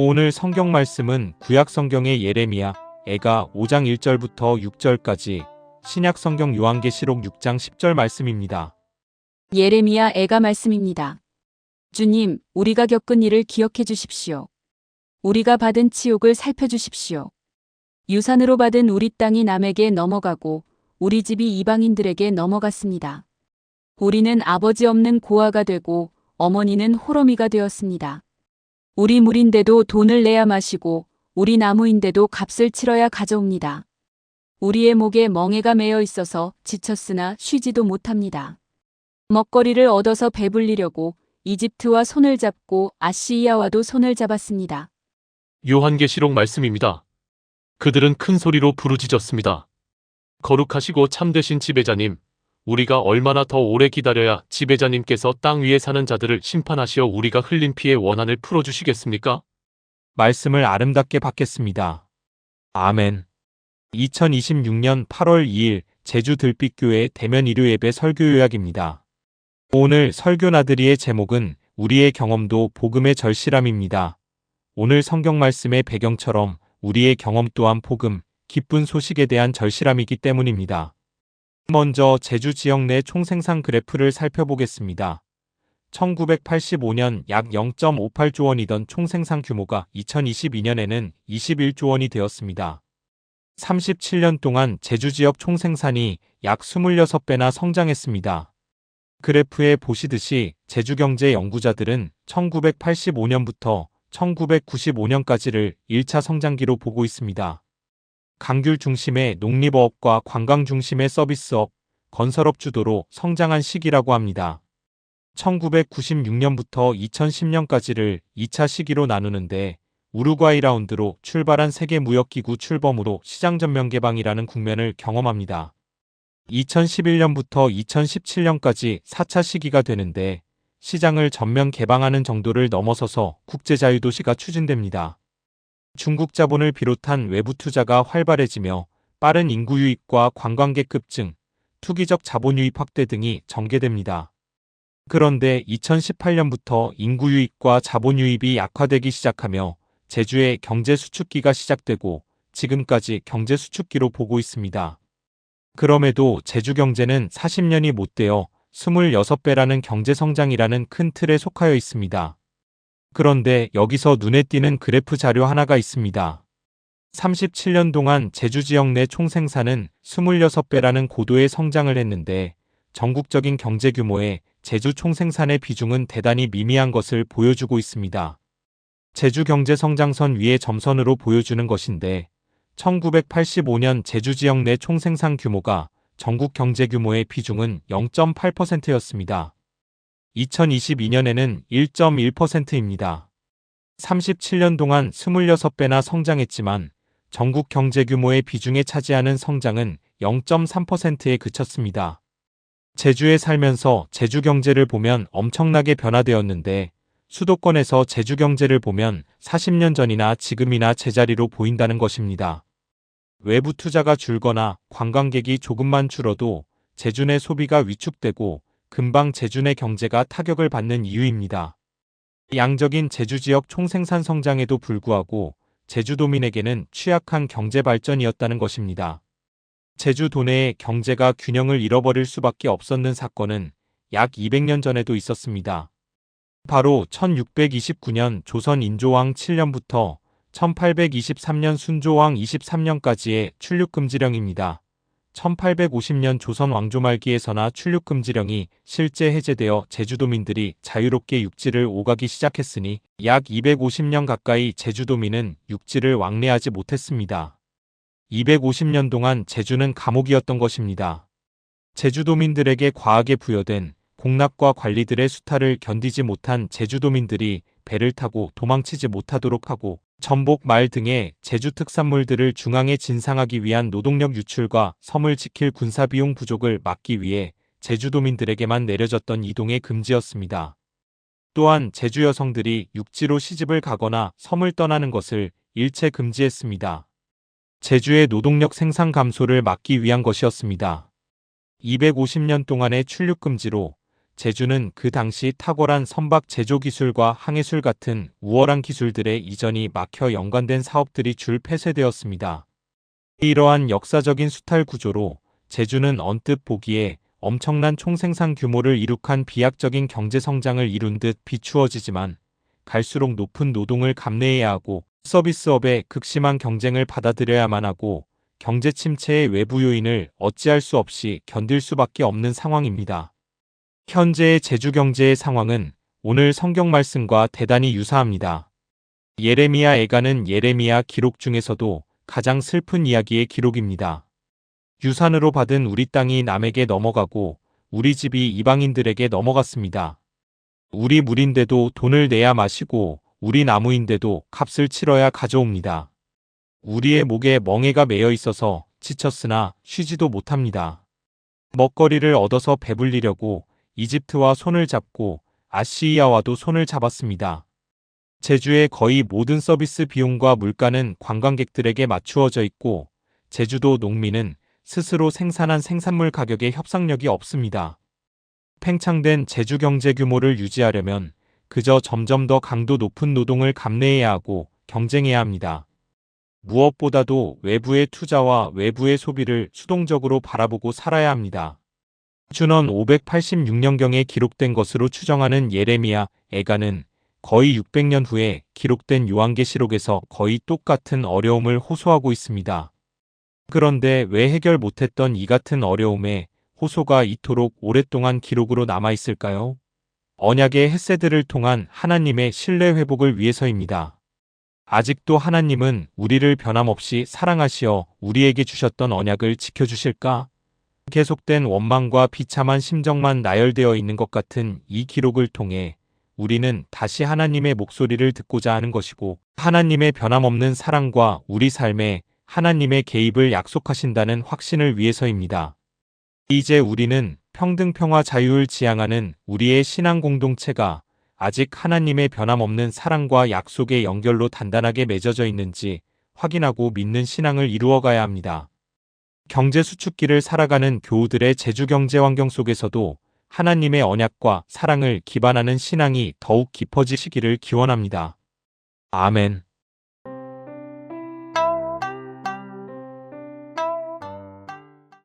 오늘 성경 말씀은 구약 성경의 예레미야 애가 5장 1절부터 6절까지, 신약 성경 요한계시록 6장 10절 말씀입니다. 예레미야 애가 말씀입니다. 주님, 우리가 겪은 일을 기억해 주십시오. 우리가 받은 치욕을 살펴주십시오. 유산으로 받은 우리 땅이 남에게 넘어가고 우리 집이 이방인들에게 넘어갔습니다. 우리는 아버지 없는 고아가 되고 어머니는 호러미가 되었습니다. 우리 물인데도 돈을 내야 마시고 우리 나무인데도 값을 치러야 가져옵니다. 우리의 목에 멍에가 매여 있어서 지쳤으나 쉬지도 못합니다. 먹거리를 얻어서 배불리려고 이집트와 손을 잡고 아시리아와도 손을 잡았습니다. 요한계시록 말씀입니다. 그들은 큰 소리로 부르짖었습니다. 거룩하시고 참되신 지배자님, 우리가 얼마나 더 오래 기다려야 지배자님께서 땅 위에 사는 자들을 심판하시어 우리가 흘린 피의 원한을 풀어주시겠습니까? 말씀을 아름답게 받겠습니다. 아멘. 2026년 8월 2일 제주 들빛교회 대면 일요예배 설교 요약입니다. 오늘 설교 나들이의 제목은 우리의 경험도 복음의 절실함입니다. 오늘 성경 말씀의 배경처럼 우리의 경험 또한 복음, 기쁜 소식에 대한 절실함이기 때문입니다. 먼저 제주 지역 내 총생산 그래프를 살펴보겠습니다. 1985년 약 0.58조 원이던 총생산 규모가 2022년에는 21조 원이 되었습니다. 37년 동안 제주 지역 총생산이 약 26배나 성장했습니다. 그래프에 보시듯이 제주경제 연구자들은 1985년부터 1995년까지를 1차 성장기로 보고 있습니다. 강귤 중심의 농립어업과 관광 중심의 서비스업, 건설업 주도로 성장한 시기라고 합니다. 1996년부터 2010년까지를 2차 시기로 나누는데 우루과이 라운드로 출발한 세계무역기구 출범으로 시장 전면 개방이라는 국면을 경험합니다. 2011년부터 2017년까지 4차 시기가 되는데 시장을 전면 개방하는 정도를 넘어서서 국제자유도시가 추진됩니다. 중국 자본을 비롯한 외부 투자가 활발해지며 빠른 인구 유입과 관광객 급증, 투기적 자본 유입 확대 등이 전개됩니다. 그런데 2018년부터 인구 유입과 자본 유입이 약화되기 시작하며 제주의 경제 수축기가 시작되고 지금까지 경제 수축기로 보고 있습니다. 그럼에도 제주 경제는 40년이 못 되어 26배라는 경제 성장이라는 큰 틀에 속하여 있습니다. 그런데 여기서 눈에 띄는 그래프 자료 하나가 있습니다. 37년 동안 제주 지역 내 총생산은 26배라는 고도의 성장을 했는데 전국적인 경제 규모에 제주 총생산의 비중은 대단히 미미한 것을 보여주고 있습니다. 제주 경제 성장선 위의 점선으로 보여주는 것인데 1985년 제주 지역 내 총생산 규모가 전국 경제 규모의 비중은 0.8%였습니다. 2022년에는 1.1%입니다. 37년 동안 26배나 성장했지만 전국 경제 규모의 비중에 차지하는 성장은 0.3%에 그쳤습니다. 제주에 살면서 제주 경제를 보면 엄청나게 변화되었는데 수도권에서 제주 경제를 보면 40년 전이나 지금이나 제자리로 보인다는 것입니다. 외부 투자가 줄거나 관광객이 조금만 줄어도 제주 내 소비가 위축되고 금방 제주 내 경제가 타격을 받는 이유입니다. 양적인 제주 지역 총생산 성장에도 불구하고 제주도민에게는 취약한 경제 발전이었다는 것입니다. 제주 도내의 경제가 균형을 잃어버릴 수밖에 없었는 사건은 약 200년 전에도 있었습니다. 바로 1629년 조선 인조왕 7년부터 1823년 순조왕 23년까지의 출륙금지령입니다. 1850년 조선 왕조 말기에서나 출륙금지령이 실제 해제되어 제주도민들이 자유롭게 육지를 오가기 시작했으니 약 250년 가까이 제주도민은 육지를 왕래하지 못했습니다. 250년 동안 제주는 감옥이었던 것입니다. 제주도민들에게 과하게 부여된 공납과 관리들의 수탈을 견디지 못한 제주도민들이 배를 타고 도망치지 못하도록 하고 전복, 말 등의 제주 특산물들을 중앙에 진상하기 위한 노동력 유출과 섬을 지킬 군사비용 부족을 막기 위해 제주도민들에게만 내려졌던 이동의 금지였습니다. 또한 제주 여성들이 육지로 시집을 가거나 섬을 떠나는 것을 일체 금지했습니다. 제주의 노동력 생산 감소를 막기 위한 것이었습니다. 250년 동안의 출륙금지로 제주는 그 당시 탁월한 선박 제조 기술과 항해술 같은 우월한 기술들의 이전이 막혀 연관된 사업들이 줄 폐쇄되었습니다. 이러한 역사적인 수탈 구조로 제주는 언뜻 보기에 엄청난 총생산 규모를 이룩한 비약적인 경제 성장을 이룬 듯 비추어지지만 갈수록 높은 노동을 감내해야 하고 서비스업의 극심한 경쟁을 받아들여야만 하고 경제 침체의 외부 요인을 어찌할 수 없이 견딜 수밖에 없는 상황입니다. 현재의 제주 경제의 상황은 오늘 성경 말씀과 대단히 유사합니다. 예레미야 애가는 예레미야 기록 중에서도 가장 슬픈 이야기의 기록입니다. 유산으로 받은 우리 땅이 남에게 넘어가고 우리 집이 이방인들에게 넘어갔습니다. 우리 물인데도 돈을 내야 마시고 우리 나무인데도 값을 치러야 가져옵니다. 우리의 목에 멍에가 매여 있어서 지쳤으나 쉬지도 못합니다. 먹거리를 얻어서 배불리려고 이집트와 손을 잡고 아시리아와도 손을 잡았습니다. 제주의 거의 모든 서비스 비용과 물가는 관광객들에게 맞추어져 있고 제주도 농민은 스스로 생산한 생산물 가격에 협상력이 없습니다. 팽창된 제주 경제 규모를 유지하려면 그저 점점 더 강도 높은 노동을 감내해야 하고 경쟁해야 합니다. 무엇보다도 외부의 투자와 외부의 소비를 수동적으로 바라보고 살아야 합니다. 주넌 586년경에 기록된 것으로 추정하는 예레미야 애가는 거의 600년 후에 기록된 요한계시록에서 거의 똑같은 어려움을 호소하고 있습니다. 그런데 왜 해결 못했던 이 같은 어려움에 호소가 이토록 오랫동안 기록으로 남아있을까요? 언약의 헷세들을 통한 하나님의 신뢰 회복을 위해서입니다. 아직도 하나님은 우리를 변함없이 사랑하시어 우리에게 주셨던 언약을 지켜주실까? 계속된 원망과 비참한 심정만 나열되어 있는 것 같은 이 기록을 통해 우리는 다시 하나님의 목소리를 듣고자 하는 것이고 하나님의 변함없는 사랑과 우리 삶에 하나님의 개입을 약속하신다는 확신을 위해서입니다. 이제 우리는 평등, 평화, 자유를 지향하는 우리의 신앙 공동체가 아직 하나님의 변함없는 사랑과 약속의 연결로 단단하게 맺어져 있는지 확인하고 믿는 신앙을 이루어가야 합니다. 경제 수축기를 살아가는 교우들의 제주 경제 환경 속에서도 하나님의 언약과 사랑을 기반하는 신앙이 더욱 깊어지시기를 기원합니다. 아멘.